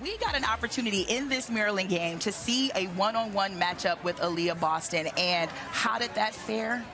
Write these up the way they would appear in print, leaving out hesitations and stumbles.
We got an opportunity in this Maryland game to see a one-on-one matchup with Aaliyah Boston, and how did that fare?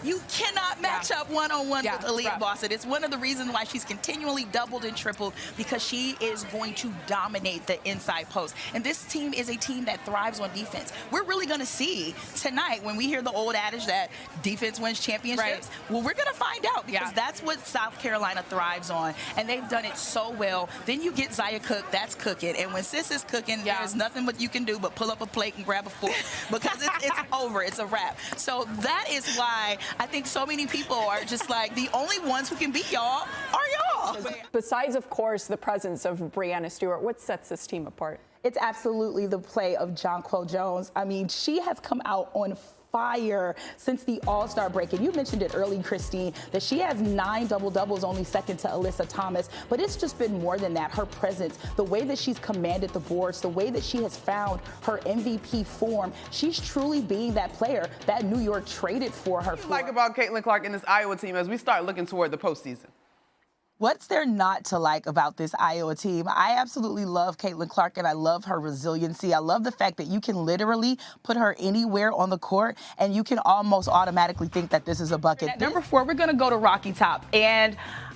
You cannot match up one-on-one with Aaliyah Boston. It's one of the reasons why she's continually doubled and tripled, because she is going to dominate the inside post. And this team is a team that thrives on defense. We're really going to see tonight, when we hear the old adage that defense wins championships, well, we're going to find out, because that's what South Carolina thrives on. And they've done it so well. Then you get Zaya Cook, that's cooking. And when Sis is cooking, there's nothing what you can do but pull up a plate and grab a fork, because it's over. It's a wrap. So that is why I think so many people are just like, the only ones who can beat y'all are y'all. Besides, of course, the presence of Breanna Stewart, what sets this team apart? It's absolutely the play of Jonquel Jones. I mean, she has come out on fire since the All-Star break. And you mentioned it early, Christine, that she has 9 double-doubles, only second to Alyssa Thomas. But it's just been more than that. Her presence, the way that she's commanded the boards, the way that she has found her MVP form, she's truly being that player that New York traded for her. What do you like about Caitlin Clark and this Iowa team as we start looking toward the postseason? What's there not to like about this Iowa team? I absolutely love Caitlin Clark, and I love her resiliency. I love the fact that you can literally put her anywhere on the court, and you can almost automatically think that this is a bucket. At number 4, we're going to go to Rocky Top, and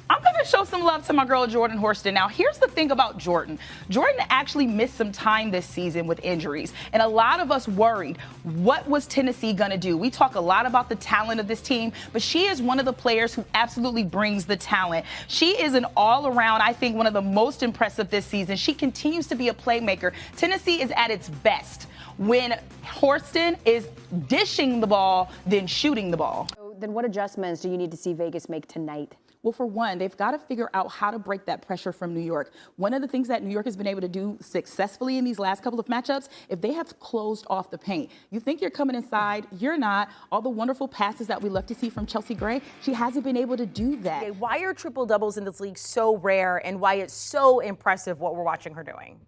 I'm going to show some love to my girl, Jordan Horston. Now, here's the thing about Jordan. Jordan actually missed some time this season with injuries, and a lot of us worried, what was Tennessee going to do? We talk a lot about the talent of this team, but she is one of the players who absolutely brings the talent. She is an all-around, I think, one of the most impressive this season. She continues to be a playmaker. Tennessee is at its best when Horston is dishing the ball, then shooting the ball. So then what adjustments do you need to see Vegas make tonight? Well, for one, they've got to figure out how to break that pressure from New York. One of the things that New York has been able to do successfully in these last couple of matchups, if they have closed off the paint. You think you're coming inside, you're not. All the wonderful passes that we love to see from Chelsea Gray, she hasn't been able to do that. Okay, why are triple doubles in this league so rare, and why it's so impressive what we're watching her doing?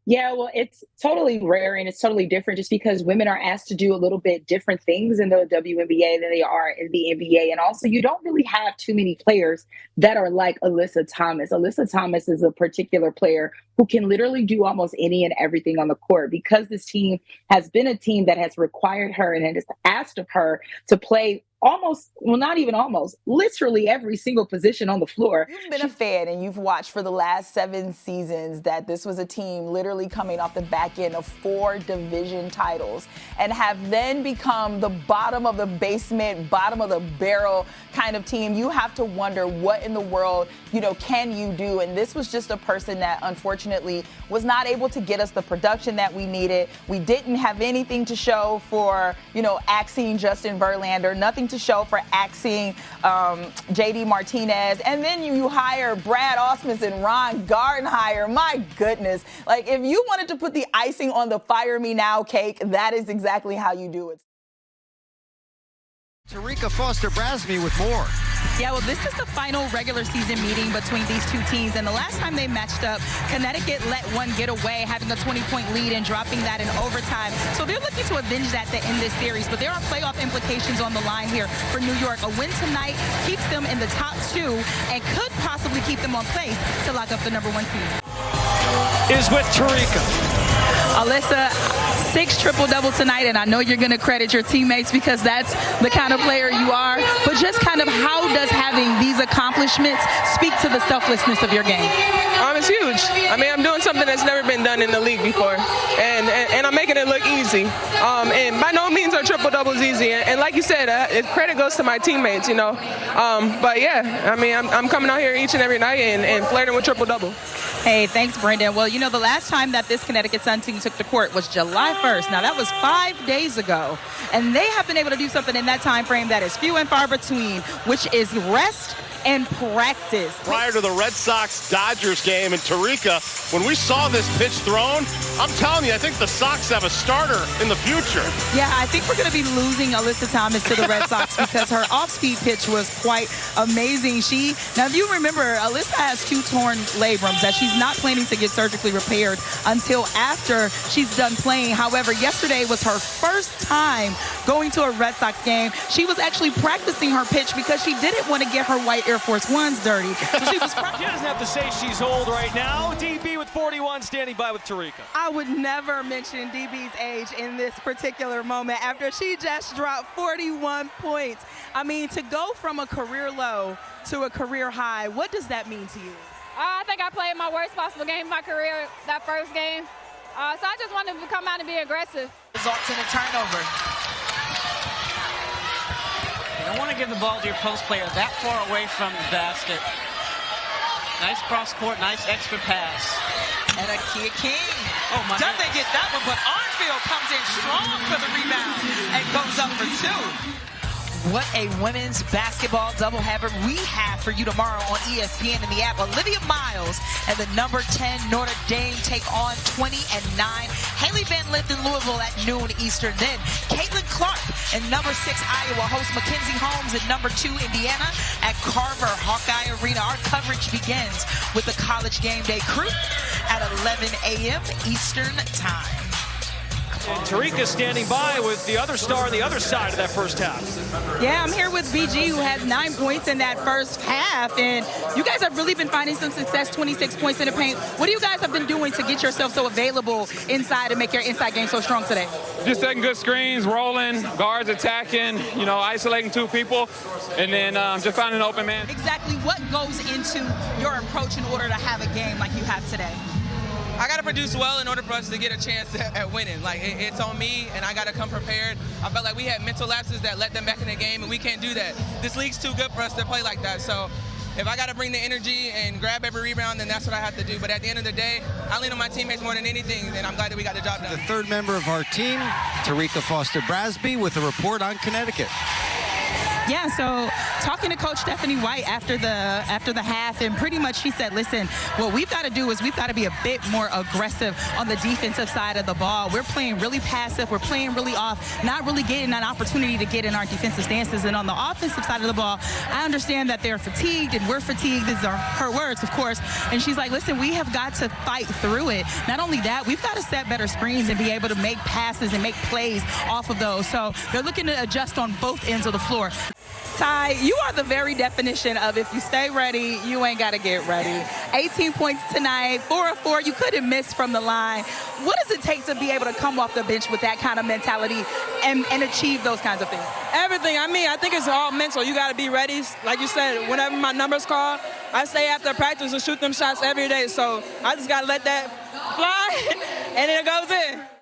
Yeah, well, it's totally rare and it's totally different just because women are asked to do a little bit different things in the WNBA than they are in the NBA. And also, you don't really have too many players that are like Alyssa Thomas. Alyssa Thomas is a particular player who can literally do almost any and everything on the court, because this team has been a team that has required her and has asked of her to play almost, well, not even almost, literally every single position on the floor. You've been a fan and you've watched for the last 7 seasons that this was a team literally coming off the back end of 4 division titles and have then become the bottom of the basement, bottom of the barrel kind of team. You have to wonder what in the world, can you do? And this was just a person that unfortunately was not able to get us the production that we needed. We didn't have anything to show for, axing Justin Verlander, nothing to show for axing JD Martinez. And then you hire Brad Osmus and Ron Gardenhire. My goodness. Like, if you wanted to put the icing on the fire me now cake, that is exactly how you do it. Terrika Foster-Brasby with more. Yeah, well, this is the final regular season meeting between these two teams. And the last time they matched up, Connecticut let one get away, having a 20-point lead and dropping that in overtime. So they're looking to avenge that to end this series. But there are playoff implications on the line here for New York. A win tonight keeps them in the top 2 and could possibly keep them on pace to lock up the number 1 seed. Is with Terrika. Alyssa, 6 triple-double tonight, and I know you're going to credit your teammates because that's the kind of player you are. But just kind of how does having these accomplishments speak to the selflessness of your game? It's huge. I mean, I'm doing something that's never been done in the league before, and I'm making it look easy. And by no means are triple-doubles easy. And like you said, credit goes to my teammates, But yeah, I mean, I'm coming out here each and every night and flirting with triple-double. Hey, thanks, Brendan. Well, the last time that this Connecticut Sun team took the court was July 1st. Now, that was 5 days ago. And they have been able to do something in that time frame that is few and far between, which is rest and practice. Prior to the Red Sox-Dodgers game in Terrika, when we saw this pitch thrown, I'm telling you, I think the Sox have a starter in the future. Yeah, I think we're going to be losing Alyssa Thomas to the Red Sox because her off-speed pitch was quite amazing. Now, if you remember, Alyssa has 2 torn labrums that she's she's not planning to get surgically repaired until after she's done playing. However, yesterday was her first time going to a Red Sox game. She was actually practicing her pitch because she didn't want to get her white Air Force Ones dirty. So she was She doesn't have to say she's old right now. DB with 41 standing by with Terrika. I would never mention DB's age in this particular moment after she just dropped 41 points. I mean, to go from a career low to a career high, what does that mean to you? I think I played my worst possible game of my career that first game. So I just wanted to come out and be aggressive. Results in a turnover. You don't want to give the ball to your post player that far away from the basket. Nice cross court, nice extra pass. And a Kia King. Oh my Doesn't get that one, but Arnfield comes in strong for the rebound and goes up for 2. What a women's basketball doubleheader we have for you tomorrow on ESPN in the app. Olivia Miles and the number 10 Notre Dame take on 20 and 9. Haley Van Lith in Louisville at noon Eastern. Then Caitlin Clark and number 6 Iowa hosts Mackenzie Holmes and number 2 Indiana at Carver Hawkeye Arena. Our coverage begins with the College Game Day crew at 11 a.m. Eastern time. And Terrika standing by with the other star on the other side of that first half. Yeah, I'm here with BG, who has 9 points in that first half. And you guys have really been finding some success, 26 points in the paint. What do you guys have been doing to get yourself so available inside and make your inside game so strong today? Just setting good screens, rolling, guards attacking, isolating 2 people, and then just finding an open man. Exactly what goes into your approach in order to have a game like you have today? I got to produce well in order for us to get a chance at winning. Like, it's on me, and I got to come prepared. I felt like we had mental lapses that let them back in the game, and we can't do that. This league's too good for us to play like that. So if I got to bring the energy and grab every rebound, then that's what I have to do. But at the end of the day, I lean on my teammates more than anything, and I'm glad that we got the job done. The third member of our team, Terrika Foster-Brasby, with a report on Connecticut. Yeah, so talking to Coach Stephanie White after the half, and pretty much she said, listen, what we've got to do is we've got to be a bit more aggressive on the defensive side of the ball. We're playing really passive. We're playing really off, not really getting an opportunity to get in our defensive stances. And on the offensive side of the ball, I understand that they're fatigued and we're fatigued. These are her words, of course. And she's like, listen, we have got to fight through it. Not only that, we've got to set better screens and be able to make passes and make plays off of those. So they're looking to adjust on both ends of the floor. Ty, you are the very definition of if you stay ready, you ain't got to get ready. 18 points tonight, 4 of 4. You couldn't miss from the line. What does it take to be able to come off the bench with that kind of mentality and achieve those kinds of things? Everything. I mean, I think it's all mental. You got to be ready. Like you said, whenever my number's called, I stay after practice and shoot them shots every day. So I just got to let that fly, and it goes in.